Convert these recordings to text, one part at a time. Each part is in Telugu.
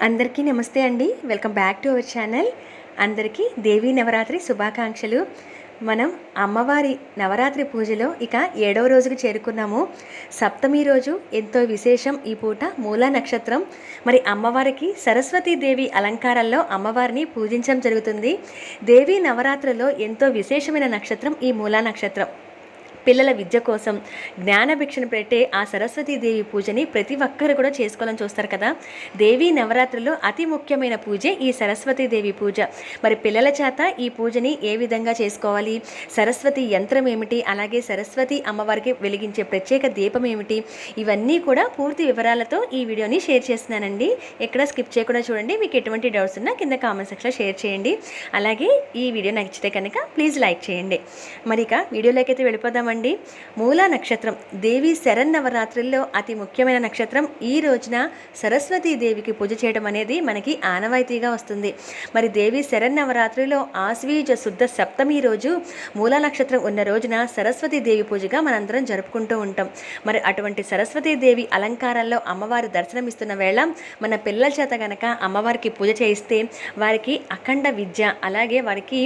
అందరికీ నమస్తే అండి. Welcome back to our channel. అందరికీ దేవీ నవరాత్రి శుభాకాంక్షలు. మనం అమ్మవారి నవరాత్రి పూజలో ఇక 7వ రోజుకు చేరుకున్నాము. సప్తమి రోజు ఎంతో విశేషం. ఈ పూట మూలా నక్షత్రం. మరి అమ్మవారికి సరస్వతీదేవి అలంకారాల్లో అమ్మవారిని పూజించడం జరుగుతుంది. దేవీ నవరాత్రిలో ఎంతో విశేషమైన నక్షత్రం ఈ మూలా నక్షత్రం. పిల్లల విద్య కోసం జ్ఞానభిక్షను పెట్టే ఆ సరస్వతీదేవి పూజని ప్రతి ఒక్కరు కూడా చేసుకోవాలని చూస్తారు కదా. దేవీ నవరాత్రుల్లో అతి ముఖ్యమైన పూజే ఈ సరస్వతీదేవి పూజ. మరి పిల్లల చేత ఈ పూజని ఏ విధంగా చేసుకోవాలి, సరస్వతి యంత్రం ఏమిటి, అలాగే సరస్వతి అమ్మవారికి వెలిగించే ప్రత్యేక దీపం ఏమిటి, ఇవన్నీ కూడా పూర్తి వివరాలతో ఈ వీడియోని షేర్ చేస్తున్నానండి. ఎక్కడ స్కిప్ చేయకుండా చూడండి. మీకు ఎటువంటి డౌట్స్ ఉన్నా కింద కామెంట్ సెక్షన్లో షేర్ చేయండి. అలాగే ఈ వీడియో నచ్చితే కనుక ప్లీజ్ లైక్ చేయండి. మరి ఇక వీడియోలోకి అయితే వెళ్ళిపోదామండి. మూలా నక్షత్రం దేవి శరన్నవరాత్రుల్లో అతి ముఖ్యమైన నక్షత్రం. ఈ రోజున సరస్వతీదేవికి పూజ చేయడం అనేది మనకి ఆనవాయితీగా వస్తుంది. మరి దేవి శరన్నవరాత్రిలో ఆశ్వీజ శుద్ధ సప్తమి రోజు మూలా నక్షత్రం ఉన్న రోజున సరస్వతీదేవి పూజగా మనందరం జరుపుకుంటూ ఉంటాం. మరి అటువంటి సరస్వతీదేవి అలంకారాల్లో అమ్మవారి దర్శనమిస్తున్న వేళ మన పిల్లల చేత కనుక అమ్మవారికి పూజ చేయిస్తే వారికి అఖండ విద్య, అలాగే వారికి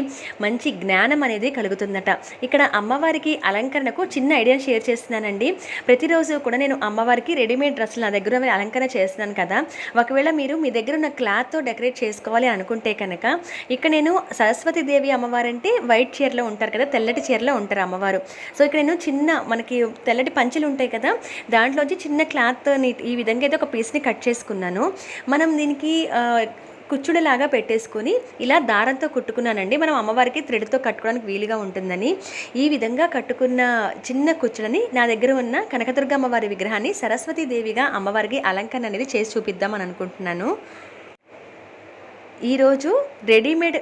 మంచి జ్ఞానం అనేది కలుగుతుందట. ఇక్కడ అమ్మవారికి అలంకరణకు చిన్న ఐడియాని షేర్ చేస్తున్నానండి. ప్రతిరోజు కూడా నేను అమ్మవారికి రెడీమేడ్ డ్రెస్సులు నా దగ్గర అలంకరణ చేస్తున్నాను కదా. ఒకవేళ మీరు మీ దగ్గర ఉన్న క్లాత్తో డెకరేట్ చేసుకోవాలి అనుకుంటే కనుక ఇక్కడ నేను సరస్వతీదేవి అమ్మవారు అంటే వైట్ చీరలో ఉంటారు కదా, తెల్లటి చీరలో ఉంటారు అమ్మవారు. సో ఇక్కడ నేను చిన్న మనకి తెల్లటి పంచెలు ఉంటాయి కదా, దాంట్లోంచి చిన్న క్లాత్ని ఈ విధంగా అయితే ఒక పీస్ని కట్ చేసుకున్నాను. మనం దీనికి కుచ్చుడులాగా పెట్టేసుకొని ఇలా దారంతో కుట్టుకున్నానండి. మనం అమ్మవారికి థ్రెడ్తో కట్టుకోవడానికి వీలుగా ఉంటుందని ఈ విధంగా కట్టుకున్న చిన్న కుచ్చులని నా దగ్గర ఉన్న కనకదుర్గ అమ్మవారి విగ్రహాన్ని సరస్వతీదేవిగా అమ్మవారికి అలంకరణ అనేది చేసి చూపిద్దామని అనుకుంటున్నాను. ఈరోజు రెడీమేడ్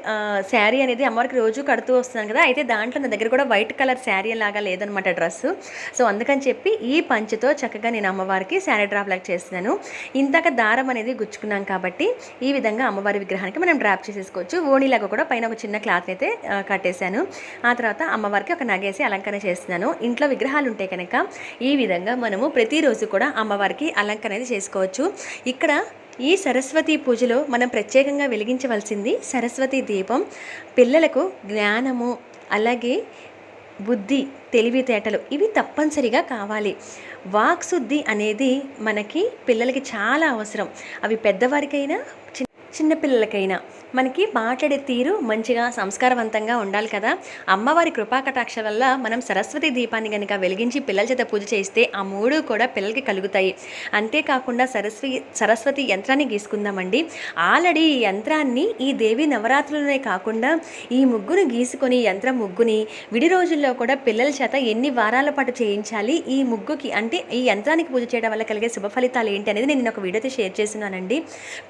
శారీ అనేది అమ్మవారికి రోజు కడుతూ వస్తున్నాను కదా, అయితే దాంట్లో నా దగ్గర కూడా వైట్ కలర్ శారీ లాగా లేదనమాట డ్రెస్సు. సో అందుకని చెప్పి ఈ పంచుతో చక్కగా నేను అమ్మవారికి శారీ డ్రాప్ లాగా చేస్తున్నాను. ఇంతక దారం అనేది గుచ్చుకున్నాం కాబట్టి ఈ విధంగా అమ్మవారి విగ్రహానికి మనం డ్రాప్ చేసేసుకోవచ్చు. ఓణిలాగా కూడా పైన ఒక చిన్న క్లాత్ అయితే కట్టేశాను. ఆ తర్వాత అమ్మవారికి ఒక నగేసి అలంకరణ చేస్తున్నాను. ఇంట్లో విగ్రహాలు ఉంటే కనుక ఈ విధంగా మనము ప్రతిరోజు కూడా అమ్మవారికి అలంకరణ అనేది చేసుకోవచ్చు. ఇక్కడ ఈ సరస్వతి పూజలో మనం ప్రత్యేకంగా వెలిగించవలసింది సరస్వతి దీపం. పిల్లలకు జ్ఞానము, అలాగే బుద్ధి, తెలివితేటలు ఇవి తప్పనిసరిగా కావాలి. వాక్శుద్ధి అనేది మనకి పిల్లలకి చాలా అవసరం. అవి పెద్దవారికైనా చిన్నపిల్లలకైనా మనకి మాట్లాడే తీరు మంచిగా సంస్కారవంతంగా ఉండాలి కదా. అమ్మవారి కృపాకటాక్ష వల్ల మనం సరస్వతి దీపాన్ని కనుక వెలిగించి పిల్లల చేత పూజ చేస్తే ఆ మూడు కూడా పిల్లలకి కలుగుతాయి. అంతేకాకుండా సరస్వతి యంత్రాన్ని గీసుకుందామండి. ఆల్రెడీ ఈ యంత్రాన్ని ఈ దేవి నవరాత్రులనే కాకుండా ఈ ముగ్గును గీసుకొని యంత్రం ముగ్గుని విడి రోజుల్లో కూడా పిల్లల చేత ఎన్ని వారాల పాటు చేయించాలి, ఈ ముగ్గుకి అంటే ఈ యంత్రానికి పూజ చేయడం వల్ల కలిగే శుభ ఫలితాలు ఏంటి అనేది నేను ఒక వీడియోతో షేర్ చేస్తున్నానండి.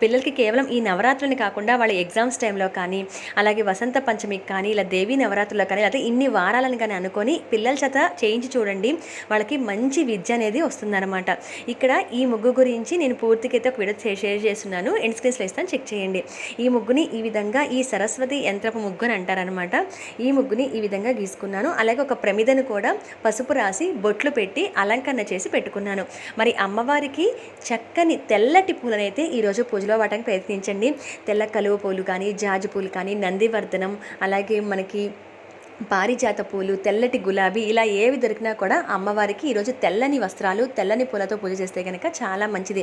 పిల్లలకి కేవలం ఈ నవరాత్రులని కాకుండా వాళ్ళ ఎగ్జామ్స్ టైంలో కానీ, అలాగే వసంత పంచమికి కానీ, ఇలా దేవీ నవరాత్రుల్లో కానీ, లేదా ఇన్ని వారాలను కానీ అనుకొని పిల్లల చేత చేయించి చూడండి, వాళ్ళకి మంచి విద్య అనేది వస్తుందన్నమాట. ఇక్కడ ఈ ముగ్గు గురించి నేను పూర్తికైతే ఒక వీడియో షేర్ చేస్తున్నాను, ఎండ్ స్క్రీన్స్లో ఇస్తాను, చెక్ చేయండి. ఈ ముగ్గుని ఈ విధంగా ఈ సరస్వతి యంత్రపు ముగ్గు అని అంటారనమాట. ఈ ముగ్గుని ఈ విధంగా గీసుకున్నాను. అలాగే ఒక ప్రమిదను కూడా పసుపు రాసి బొట్లు పెట్టి అలంకరణ చేసి పెట్టుకున్నాను. మరి అమ్మవారికి చక్కని తెల్లటి పూలనైతే ఈరోజు పూజలో వాడడానికి ప్రయత్నించండి. తెల్ల కలువ పూలు కానీ, జాజి పూలు కానీ, నందివర్ధనం, అలాగే మనకి పారిజాత పూలు, తెల్లటి గులాబీ, ఇలా ఏవి దొరికినా కూడా అమ్మవారికి ఈరోజు తెల్లని వస్త్రాలు, తెల్లని పూలతో పూజ చేస్తే కనుక చాలా మంచిది.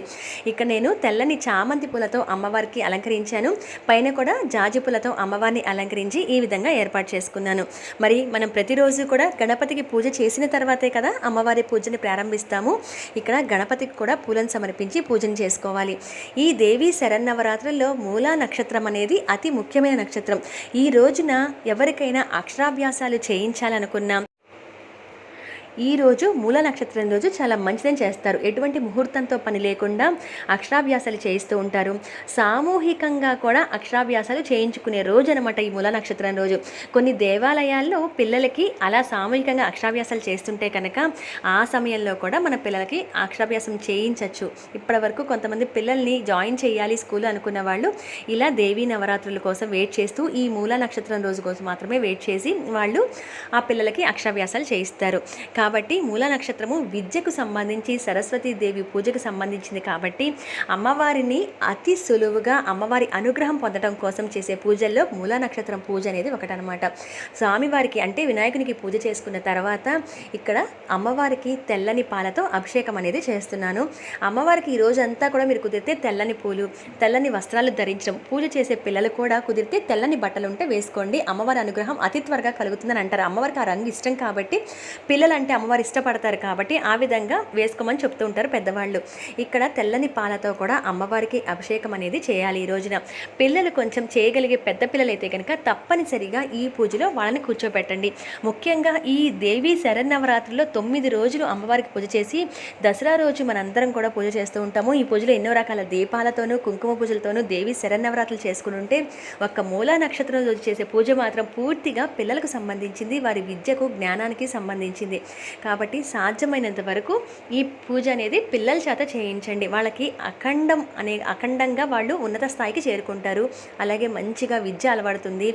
ఇక్కడ నేను తెల్లని చామంతి పూలతో అమ్మవారికి అలంకరించాను. పైన కూడా జాజి పూలతో అమ్మవారిని అలంకరించి ఈ విధంగా ఏర్పాటు చేసుకున్నాను. మరి మనం ప్రతిరోజు కూడా గణపతికి పూజ చేసిన తర్వాతే కదా అమ్మవారి పూజని ప్రారంభిస్తాము. ఇక్కడ గణపతికి కూడా పూలను సమర్పించి పూజను చేసుకోవాలి. ఈ దేవీ శరన్నవరాత్రుల్లో మూలా నక్షత్రం అనేది అతి ముఖ్యమైన నక్షత్రం. ఈ రోజున ఎవరికైనా అక్షరాభ్యాసాలు చేయించాలనుకున్నా ఈరోజు మూల నక్షత్రం రోజు చాలా మంచిదని చేస్తారు. ఎటువంటి ముహూర్తంతో పని లేకుండా అక్షరాభ్యాసాలు చేయిస్తూ ఉంటారు. సామూహికంగా కూడా అక్షరాభ్యాసాలు చేయించుకునే రోజు అనమాట ఈ మూల నక్షత్రం రోజు. కొన్ని దేవాలయాల్లో పిల్లలకి అలా సామూహికంగా అక్షరాభ్యాసాలు చేస్తుంటే కనుక ఆ సమయంలో కూడా మన పిల్లలకి అక్షరాభ్యాసం చేయించవచ్చు. ఇప్పటి వరకు కొంతమంది పిల్లల్ని జాయిన్ చేయాలి స్కూల్ అనుకున్న వాళ్ళు ఇలా దేవీ నవరాత్రుల కోసం వెయిట్ చేస్తూ ఈ మూల నక్షత్రం రోజు కోసం మాత్రమే వెయిట్ చేసి వాళ్ళు ఆ పిల్లలకి అక్షరాభ్యాసాలు చేయిస్తారు. కాబట్టి మూలా నక్షత్రము విద్యకు సంబంధించి సరస్వతీదేవి పూజకు సంబంధించింది కాబట్టి అమ్మవారిని అతి సులువుగా అమ్మవారి అనుగ్రహం పొందడం కోసం చేసే పూజల్లో మూలా నక్షత్రం పూజ అనేది ఒకటనమాట. స్వామివారికి అంటే వినాయకునికి పూజ చేసుకున్న తర్వాత ఇక్కడ అమ్మవారికి తెల్లని పాలతో అభిషేకం అనేది చేస్తున్నాను. అమ్మవారికి ఈ రోజంతా కూడా మీరు కుదిరితే తెల్లని పూలు, తెల్లని వస్త్రాలు ధరించడం, పూజ చేసే పిల్లలు కూడా కుదిరితే తెల్లని బట్టలు ఉంటే వేసుకోండి. అమ్మవారి అనుగ్రహం అతి త్వరగా కలుగుతుందని అంటారు. అమ్మవారికి ఆ రంగు ఇష్టం కాబట్టి, పిల్లలంటే అమ్మవారు ఇష్టపడతారు కాబట్టి ఆ విధంగా వేసుకోమని చెప్తూ ఉంటారు పెద్దవాళ్ళు. ఇక్కడ తెల్లని పాలతో కూడా అమ్మవారికి అభిషేకం అనేది చేయాలి ఈ రోజున. పిల్లలు కొంచెం చేయగలిగే పెద్ద పిల్లలైతే కనుక తప్పనిసరిగా ఈ పూజలో వాళ్ళని కూర్చోబెట్టండి. ముఖ్యంగా ఈ దేవి శరన్నవరాత్రిలో 9 రోజులు అమ్మవారికి పూజ చేసి దసరా రోజు మనందరం కూడా పూజ చేస్తూ ఉంటాము. ఈ పూజలో ఎన్నో రకాల దీపాలతోనూ కుంకుమ పూజలతోనూ దేవి శరన్నవరాత్రులు చేసుకుని ఉంటే ఒక్క మూలా నక్షత్రం రోజు చేసే పూజ మాత్రం పూర్తిగా పిల్లలకు సంబంధించింది, వారి విద్యకు జ్ఞానానికి సంబంధించింది. కాబట్టి సాధ్యమైనంత వరకు ఈ పూజ అనేది పిల్లల చేత చేయించండి. వాళ్ళకి అఖండంగా వాళ్ళు ఉన్నత స్థాయికి చేరుకుంటారు. అలాగే మంచిగా విద్య అలవడుతుంది.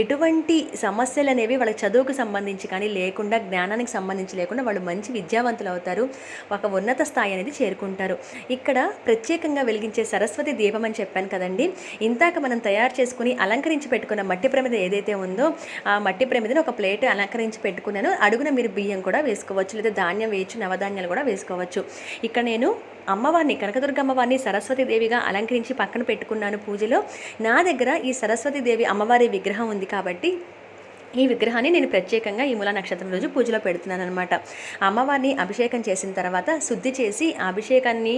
ఎటువంటి సమస్యలు అనేవి వాళ్ళకి చదువుకు సంబంధించి కానీ లేకుండా, జ్ఞానానికి సంబంధించి లేకుండా వాళ్ళు మంచి విద్యావంతులు అవుతారు. ఒక ఉన్నత స్థాయి అనేది చేరుకుంటారు. ఇక్కడ ప్రత్యేకంగా వెలిగించే సరస్వతి దీపం అని చెప్పాను కదండి. ఇంతాక మనం తయారు చేసుకుని అలంకరించి పెట్టుకున్న మట్టి ప్రమిద ఏదైతే ఉందో ఆ మట్టి ప్రమిదని ఒక ప్లేట్ అలంకరించి పెట్టుకున్నాను. అడుగున మీరు బియ్యం కూడా వేసుకోవచ్చు, లేదా ధాన్యం వేయచ్చు, నవధాన్యాలు కూడా వేసుకోవచ్చు. ఇక్కడ నేను అమ్మవారిని, కనకదుర్గ అమ్మవారిని సరస్వతీదేవిగా అలంకరించి పక్కన పెట్టుకున్నాను పూజలో. నా దగ్గర ఈ సరస్వతీదేవి అమ్మవారి విగ్రహం ఉంది కాబట్టి ఈ విగ్రహాన్ని నేను ప్రత్యేకంగా ఈ మూలా నక్షత్రం రోజు పూజలో పెడుతున్నాను అనమాట. అమ్మవారిని అభిషేకం చేసిన తర్వాత శుద్ధి చేసి ఆ అభిషేకాన్ని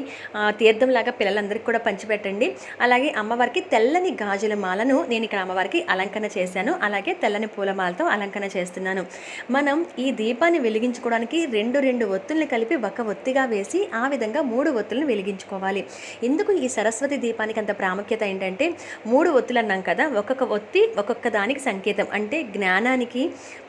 తీర్థంలాగా పిల్లలందరికీ కూడా పంచిపెట్టండి. అలాగే అమ్మవారికి తెల్లని గాజుల మాలను నేను ఇక్కడ అమ్మవారికి అలంకరణ చేశాను. అలాగే తెల్లని పూలమాలతో అలంకరణ చేస్తున్నాను. మనం ఈ దీపాన్ని వెలిగించుకోవడానికి రెండు ఒత్తుల్ని కలిపి ఒక ఒత్తిగా వేసి ఆ విధంగా 3 ఒత్తులను వెలిగించుకోవాలి. ఎందుకు ఈ సరస్వతి దీపానికి అంత ప్రాముఖ్యత ఏంటంటే 3 ఒత్తులు అన్నాం కదా, ఒక్కొక్క ఒత్తి ఒక్కొక్క దానికి సంకేతం. అంటే జ్ఞానానికి,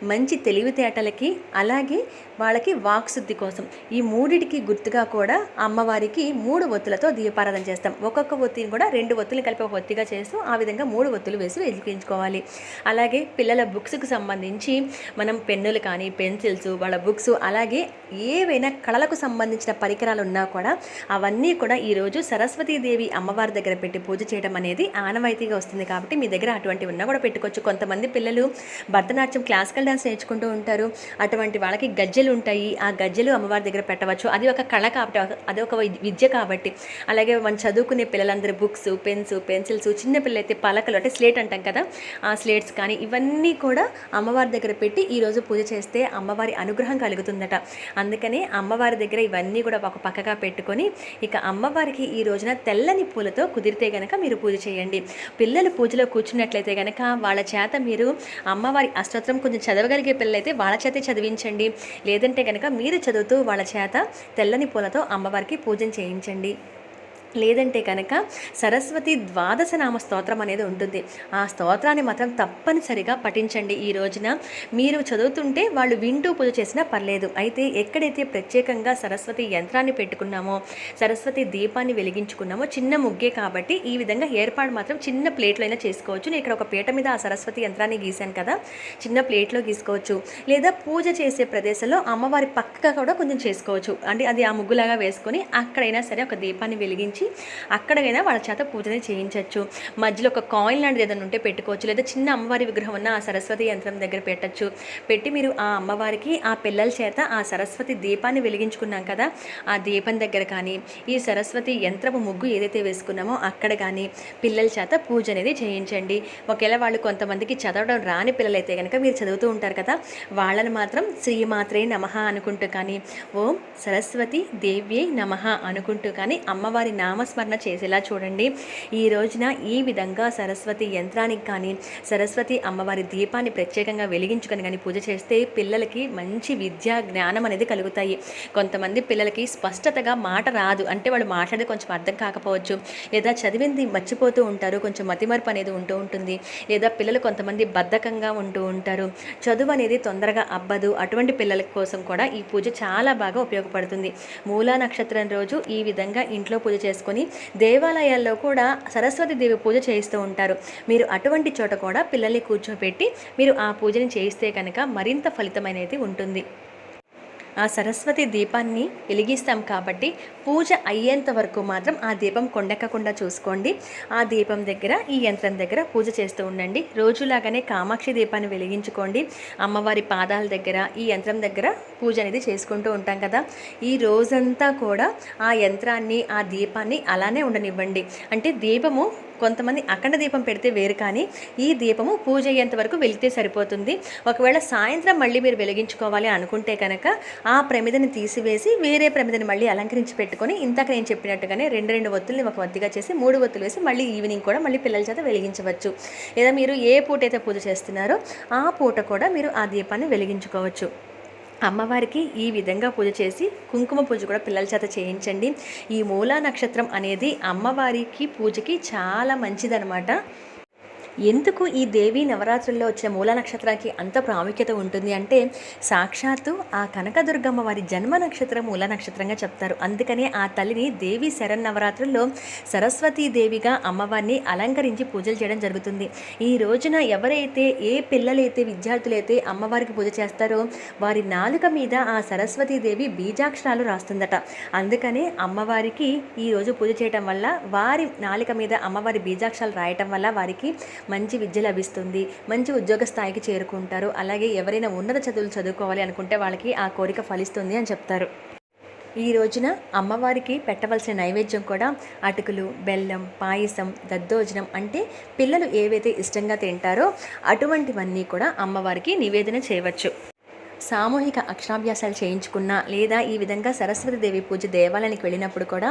మంచి తెలివితేటలకి, అలాగే వాళ్ళకి వాక్శుద్ధి కోసం, ఈ మూడిటికి గుర్తుగా కూడా అమ్మవారికి 3 ఒత్తులతో దీపారాధన చేస్తాం. ఒక్కొక్క ఒత్తిని కూడా 2 ఒత్తులు కలిపి ఒక ఒత్తిగా చేస్తూ ఆ విధంగా 3 ఒత్తులు వేసి వెలిగించుకోవాలి. అలాగే పిల్లల బుక్స్కి సంబంధించి మనం పెన్నులు కానీ, పెన్సిల్స్, వాళ్ళ బుక్స్, అలాగే ఏవైనా కళలకు సంబంధించిన పరికరాలు ఉన్నా కూడా అవన్నీ కూడా ఈరోజు సరస్వతీదేవి అమ్మవారి దగ్గర పెట్టి పూజ చేయడం అనేది ఆనవాయితీగా వస్తుంది. కాబట్టి మీ దగ్గర అటువంటివి ఉన్నా కూడా పెట్టుకోవచ్చు. కొంతమంది పిల్లలు భరతనాట్యం, క్లాసికల్ డాన్స్ నేర్చుకుంటూ ఉంటారు. అటువంటి వాళ్ళకి గజ్జెలు ఉంటాయి. ఆ గజ్జెలు అమ్మవారి దగ్గర పెట్టవచ్చు. అది ఒక కళ కాబట్టి, అది ఒక విద్య కాబట్టి. అలాగే మనం చదువుకునే పిల్లలందరూ బుక్స్, పెన్స్, పెన్సిల్స్, చిన్న పిల్లలైతే పలకలు అంటే స్లేట్ అంటాం కదా, ఆ స్లేట్స్ కానీ ఇవన్నీ కూడా అమ్మవారి దగ్గర పెట్టి ఈరోజు పూజ చేస్తే అమ్మవారి అనుగ్రహం కలుగుతుందట. అందుకని అమ్మవారి దగ్గర ఇవన్నీ కూడా ఒక పక్కగా పెట్టుకొని ఇక అమ్మవారికి ఈ రోజున తెల్లని పూలతో కుదిరితే గనక మీరు పూజ చేయండి. పిల్లలు పూజలో కూర్చున్నట్లయితే గనక వాళ్ళ చేత మీరు అమ్మవారి అష్టోత్తరం కొంచెం చదవగలిగే పిల్లలైతే వాళ్ళ చేతే చదివించండి. లేదంటే కనుక మీరు చదువుతూ వాళ్ళ చేత తెల్లని పూలతో అమ్మవారికి పూజన చేయించండి. లేదంటే కనుక సరస్వతి 12 నామ స్తోత్రం అనేది ఉంటుంది. ఆ స్తోత్రాన్ని మాత్రం తప్పనిసరిగా పఠించండి. ఈ రోజున మీరు చదువుతుంటే వాళ్ళు వింటూ పూజ చేసినా పర్లేదు. అయితే ఎక్కడైతే ప్రత్యేకంగా సరస్వతి యంత్రాన్ని పెట్టుకున్నామో, సరస్వతి దీపాన్ని వెలిగించుకున్నామో, చిన్న ముగ్గే కాబట్టి ఈ విధంగా ఏర్పాటు మాత్రం చిన్న ప్లేట్లో అయినా చేసుకోవచ్చు. నేను ఇక్కడ ఒక పీట మీద ఆ సరస్వతి యంత్రాన్ని గీశాను కదా, చిన్న ప్లేట్లో గీసుకోవచ్చు. లేదా పూజ చేసే ప్రదేశంలో అమ్మవారి పక్కగా కూడా కొంచెం చేసుకోవచ్చు. అంటే అది ఆ ముగ్గులాగా వేసుకొని అక్కడైనా సరే ఒక దీపాన్ని వెలిగించి అక్కడైనా వాళ్ళ చేత పూజని చేయించవచ్చు. మధ్యలో ఒక కాయిన్ లాంటిది ఏదైనా ఉంటే పెట్టుకోవచ్చు. లేదా చిన్న అమ్మవారి విగ్రహం ఉన్న ఆ సరస్వతి యంత్రం దగ్గర పెట్టచ్చు. పెట్టి మీరు ఆ అమ్మవారికి ఆ పిల్లల చేత ఆ సరస్వతి దీపాన్ని వెలిగించుకున్నాం కదా, ఆ దీపం దగ్గర కానీ ఈ సరస్వతి యంత్రపు ముగ్గు ఏదైతే వేసుకున్నామో అక్కడ కానీ పిల్లల చేత పూజ అనేది చేయించండి. ఒకవేళ వాళ్ళు కొంతమందికి చదవడం రాని పిల్లలైతే కనుక మీరు చదువుతూ ఉంటారు కదా, వాళ్ళని మాత్రం శ్రీమాత్రే నమః అనుకుంటూ కానీ, ఓం సరస్వతి దేవ్యై నమః అనుకుంటూ కానీ అమ్మవారి నామస్మరణ చేసేలా చూడండి. ఈ రోజున ఈ విధంగా సరస్వతి యంత్రానికి కానీ, సరస్వతి అమ్మవారి దీపాన్ని ప్రత్యేకంగా వెలిగించుకొని కానీ పూజ చేస్తే పిల్లలకి మంచి విద్యా జ్ఞానం అనేది కలుగుతాయి. కొంతమంది పిల్లలకి స్పష్టతగా మాట రాదు, అంటే వాళ్ళు మాట్లాడేది కొంచెం అర్థం కాకపోవచ్చు, లేదా చదివింది మర్చిపోతూ ఉంటారు, కొంచెం మతిమరుపు అనేది ఉంటూ ఉంటుంది, లేదా పిల్లలు కొంతమంది బద్ధకంగా ఉంటూ ఉంటారు, చదువు అనేది తొందరగా అబ్బదు. అటువంటి పిల్లల కోసం కూడా ఈ పూజ చాలా బాగా ఉపయోగపడుతుంది. మూలా నక్షత్రం రోజు ఈ విధంగా ఇంట్లో పూజ చేసుకొని దేవాలయాల్లో కూడా సరస్వతి దేవి పూజ చేయిస్తూ ఉంటారు. మీరు అటువంటి చోట కూడా పిల్లల్ని కూర్చోబెట్టి మీరు ఆ పూజని చేయిస్తే కనుక మరింత ఫలితమైనది ఉంటుంది. ఆ సరస్వతి దీపాన్ని వెలిగిస్తాం కాబట్టి పూజ అయ్యేంత వరకు మాత్రం ఆ దీపం కొండెక్కకుండా చూసుకోండి. ఆ దీపం దగ్గర, ఈ యంత్రం దగ్గర పూజ చేస్తూ ఉండండి. రోజులాగానే కామాక్షి దీపాన్ని వెలిగించుకోండి. అమ్మవారి పాదాల దగ్గర, ఈ యంత్రం దగ్గర పూజ అనేది చేసుకుంటూ ఉంటాం కదా. ఈ రోజంతా కూడా ఆ యంత్రాన్ని, ఆ దీపాన్ని అలానే ఉండనివ్వండి. అంటే దీపము కొంతమంది అఖండ దీపం పెడితే వేరు, కానీ ఈ దీపము పూజ అయ్యేంత వరకు వెలిగితే సరిపోతుంది. ఒకవేళ సాయంత్రం మళ్ళీ మీరు వెలిగించుకోవాలి అనుకుంటే కనుక ఆ ప్రమిదని తీసివేసి వేరే ప్రమిదని మళ్ళీ అలంకరించి పెట్టుకొని ఇంతక నేను చెప్పినట్టుగానే రెండు ఒత్తుల్ని ఒక ఒత్తిగా చేసి 3 ఒత్తులు వేసి మళ్ళీ ఈవినింగ్ కూడా మళ్ళీ పిల్లల చేత వెలిగించవచ్చు. లేదా మీరు ఏ పూట అయితే పూజ చేస్తున్నారో ఆ పూట కూడా మీరు ఆ దీపాన్ని వెలిగించుకోవచ్చు. అమ్మవారికి ఈ విధంగా పూజ చేసి కుంకుమ పూజ కూడా పిల్లల చేత చేయించండి. ఈ మూలా నక్షత్రం అనేది అమ్మవారికి పూజకి చాలా మంచిదనమాట. ఎందుకు ఈ దేవి నవరాత్రుల్లో వచ్చిన మూల నక్షత్రానికి అంత ప్రాముఖ్యత ఉంటుంది అంటే సాక్షాత్తు ఆ కనకదుర్గమ్మ వారి జన్మ నక్షత్రం మూల నక్షత్రంగా చెప్తారు. అందుకనే ఆ తల్లిని దేవి శరన్నవరాత్రుల్లో సరస్వతీదేవిగా అమ్మవారిని అలంకరించి పూజలు చేయడం జరుగుతుంది. ఈ రోజున ఎవరైతే, ఏ పిల్లలైతే, విద్యార్థులైతే అమ్మవారికి పూజ చేస్తారో వారి నాలుక మీద ఆ సరస్వతీదేవి బీజాక్షరాలు రాస్తుందట. అందుకనే అమ్మవారికి ఈరోజు పూజ చేయటం వల్ల, వారి నాలుక మీద అమ్మవారి బీజాక్షరాలు రాయటం వల్ల వారికి మంచి విద్య లభిస్తుంది, మంచి ఉద్యోగ స్థాయికి చేరుకుంటారు. అలాగే ఎవరైనా ఉన్నత చదువులు చదువుకోవాలి అనుకుంటే వాళ్ళకి ఆ కోరిక ఫలిస్తుంది అని చెప్తారు. ఈ రోజున అమ్మవారికి పెట్టవలసిన నైవేద్యం కూడా అటుకులు, బెల్లం, పాయసం, దద్దోజనం, అంటే పిల్లలు ఏవైతే ఇష్టంగా తింటారో అటువంటివన్నీ కూడా అమ్మవారికి నివేదన చేయవచ్చు. సామూహిక అక్షరాభ్యాసాలు చేయించుకున్నా, లేదా ఈ విధంగా సరస్వతీదేవి పూజ దేవాలయానికి వెళ్ళినప్పుడు కూడా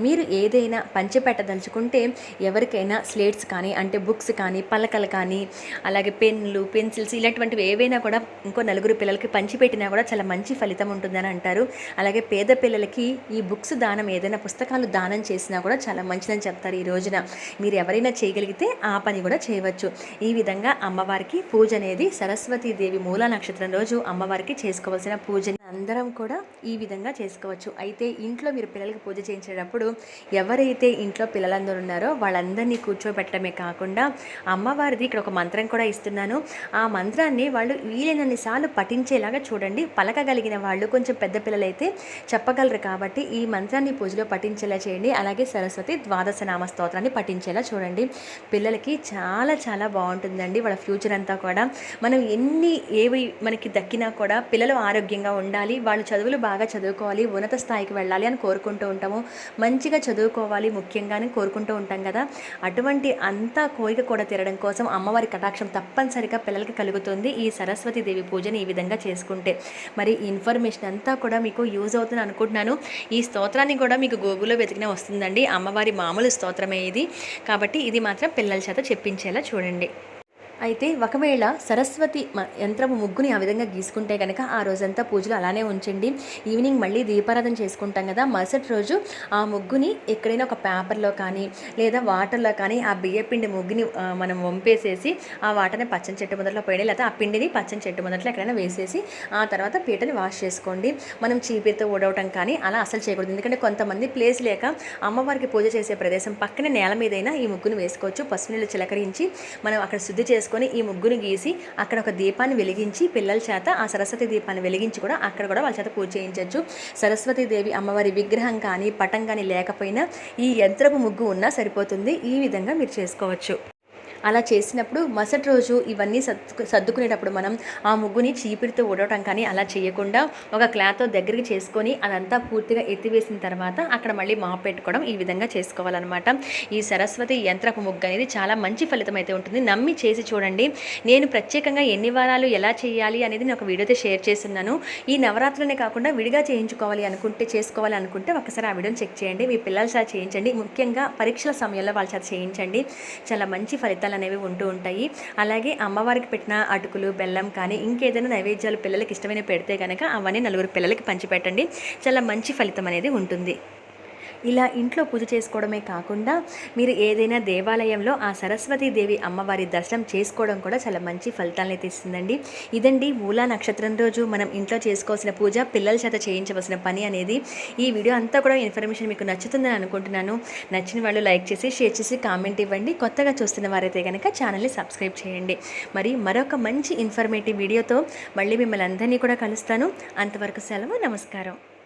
మీరు ఏదైనా పంచిపెట్టదలుచుకుంటే ఎవరికైనా స్లేట్స్ కానీ, అంటే బుక్స్ కానీ, పలకలు కానీ, అలాగే పెన్నులు, పెన్సిల్స్ ఇలాంటివి ఏవైనా కూడా ఇంకో 4 పిల్లలకి పంచిపెట్టినా కూడా చాలా మంచి ఫలితం ఉంటుందని అంటారు. అలాగే పేద పిల్లలకి ఈ బుక్స్ దానం, ఏదైనా పుస్తకాలు దానం చేసినా కూడా చాలా మంచిదని చెప్తారు. ఈ రోజున మీరు ఎవరైనా చేయగలిగితే ఆ పని కూడా చేయవచ్చు. ఈ విధంగా అమ్మవారికి పూజ అనేది సరస్వతీదేవి మూలా నక్షత్రం రోజు అమ్మవారికి చేసుకోవాల్సిన పూజని అందరం కూడా ఈ విధంగా చేసుకోవచ్చు. అయితే ఇంట్లో మీరు పిల్లలకి పూజ చేయించేటప్పుడు ఎవరైతే ఇంట్లో పిల్లలందరూ ఉన్నారో వాళ్ళందరినీ కూర్చోబెట్టడమే కాకుండా అమ్మవారిది ఇక్కడ ఒక మంత్రం కూడా ఇస్తున్నాను. ఆ మంత్రాన్ని వాళ్ళు వీలైనన్ని సార్లు పఠించేలాగా చూడండి. పలకగలిగిన వాళ్ళు, కొంచెం పెద్ద పిల్లలైతే చెప్పగలరు కాబట్టి ఈ మంత్రాన్ని పూజలో పఠించేలా చేయండి. అలాగే సరస్వతి ద్వాదశ నామ స్తోత్రాన్ని పఠించేలా చూడండి. పిల్లలకి చాలా చాలా బాగుంటుందండి వాళ్ళ ఫ్యూచర్ అంతా కూడా. మనం ఏవి మనకి దక్కినా కూడా పిల్లలు ఆరోగ్యంగా ఉండాలి, వాళ్ళు చదువులు బాగా చదువుకోవాలి, ఉన్నత స్థాయికి వెళ్ళాలి అని కోరుకుంటూ ఉంటాము. మంచిగా చదువుకోవాలి ముఖ్యంగానే కోరుకుంటూ ఉంటాం కదా. అటువంటి అంతా కోరిక కూడా తీరడం కోసం అమ్మవారి కటాక్షం తప్పనిసరిగా పిల్లలకి కలుగుతుంది ఈ సరస్వతీదేవి పూజని ఈ విధంగా చేసుకుంటే. మరి ఈ ఇన్ఫర్మేషన్ అంతా కూడా మీకు యూజ్ అవుతుంది అనుకుంటున్నాను. ఈ స్తోత్రాన్ని కూడా మీకు గూగుల్లో వెతికినా వస్తుందండి. అమ్మవారి మామూలు స్తోత్రమే ఇది, కాబట్టి ఇది మాత్రం పిల్లల చేత చెప్పించేలా చూడండి. అయితే ఒకవేళ సరస్వతి యంత్రము ముగ్గుని ఆ విధంగా గీసుకుంటే కనుక ఆ రోజంతా పూజలు అలానే ఉంచండి. ఈవినింగ్ మళ్ళీ దీపారాధన చేసుకుంటాం కదా, మరుసటి రోజు ఆ ముగ్గుని ఎక్కడైనా ఒక పేపర్లో కానీ లేదా వాటర్లో కానీ ఆ బియ్యపిండి ముగ్గుని మనం వంపేసేసి ఆ వాటర్ని పచ్చని చెట్టు మొదట్లో పోయండి, లేదా ఆ పిండిని పచ్చని చెట్టు మొదట్లో ఎక్కడైనా వేసేసి ఆ తర్వాత పీటని వాష్ చేసుకోండి. మనం చీపిరితో ఊడవటం కానీ అలా అసలు చేయకూడదు. ఎందుకంటే కొంతమంది ప్లేస్ లేక అమ్మవారికి పూజ చేసే ప్రదేశం పక్కనే నేల మీదైనా ఈ ముగ్గును వేసుకోవచ్చు. పసుపు నీళ్ళు చిలకరించి మనం అక్కడ శుద్ధి చేసుకొని ఈ ముగ్గును గీసి అక్కడ ఒక దీపాన్ని వెలిగించి పిల్లల చేత ఆ సరస్వతి దీపాన్ని వెలిగించి కూడా అక్కడ కూడా వాళ్ళ చేత పూజ చేయించవచ్చు. సరస్వతీదేవి అమ్మవారి విగ్రహం కానీ పటం కానీ లేకపోయినా ఈ యంత్రపు ముగ్గు ఉన్నా సరిపోతుంది. ఈ విధంగా మీరు చేసుకోవచ్చు. అలా చేసినప్పుడు మరుసటి రోజు ఇవన్నీ సర్దుకునేటప్పుడు మనం ఆ ముగ్గుని చీపిరితో ఊడవటం కానీ అలా చేయకుండా ఒక క్లాత్తో దగ్గరికి చేసుకొని అదంతా పూర్తిగా ఎత్తివేసిన తర్వాత అక్కడ మళ్ళీ మాప్ పెట్టుకోవడం, ఈ విధంగా చేసుకోవాలన్నమాట. ఈ సరస్వతి యంత్రపు ముగ్గు అనేది చాలా మంచి ఫలితం అయితే ఉంటుంది. నమ్మి చేసి చూడండి. నేను ప్రత్యేకంగా ఎన్ని వారాలు ఎలా చేయాలి అనేది నేను ఒక వీడియోతో షేర్ చేస్తున్నాను. ఈ నవరాత్రులనే కాకుండా విడిగా చేసుకోవాలి అనుకుంటే ఒకసారి ఆ వీడియోని చెక్ చేయండి. మీ పిల్లల చేత చేయించండి. ముఖ్యంగా పరీక్షల సమయంలో వాళ్ళ చేత చేయించండి. చాలా మంచి ఫలితాలు అనేవి ఉంటూ ఉంటాయి. అలాగే అమ్మవారికి పెట్టిన అటుకులు, బెల్లం కానీ ఇంకేదైనా నైవేద్యాలు పిల్లలకి ఇష్టమైన పెడితే కనుక అవన్నీ 4 పిల్లలకి పంచిపెట్టండి. చాలా మంచి ఫలితం అనేది ఉంటుంది. ఇలా ఇంట్లో పూజ చేసుకోవడమే కాకుండా మీరు ఏదైనా దేవాలయంలో ఆ సరస్వతీదేవి అమ్మవారి దర్శనం చేసుకోవడం కూడా చాలా మంచి ఫలితాలను అయితే ఇస్తుందండి. ఇదండి మూలా నక్షత్రం రోజు మనం ఇంట్లో చేసుకోవాల్సిన పూజ, పిల్లల చేత చేయించవలసిన పని అనేది. ఈ వీడియో అంతా కూడా ఇన్ఫర్మేషన్ మీకు నచ్చుతుందని అనుకుంటున్నాను. నచ్చిన వాళ్ళు లైక్ చేసి, షేర్ చేసి, కామెంట్ ఇవ్వండి. కొత్తగా చూస్తున్న వారైతే కనుక ఛానల్ని సబ్స్క్రైబ్ చేయండి. మరి మరొక మంచి ఇన్ఫర్మేటివ్ వీడియోతో మళ్ళీ మిమ్మల్ని అందరినీ కూడా కలుస్తాను. అంతవరకు సెలవు. నమస్కారం.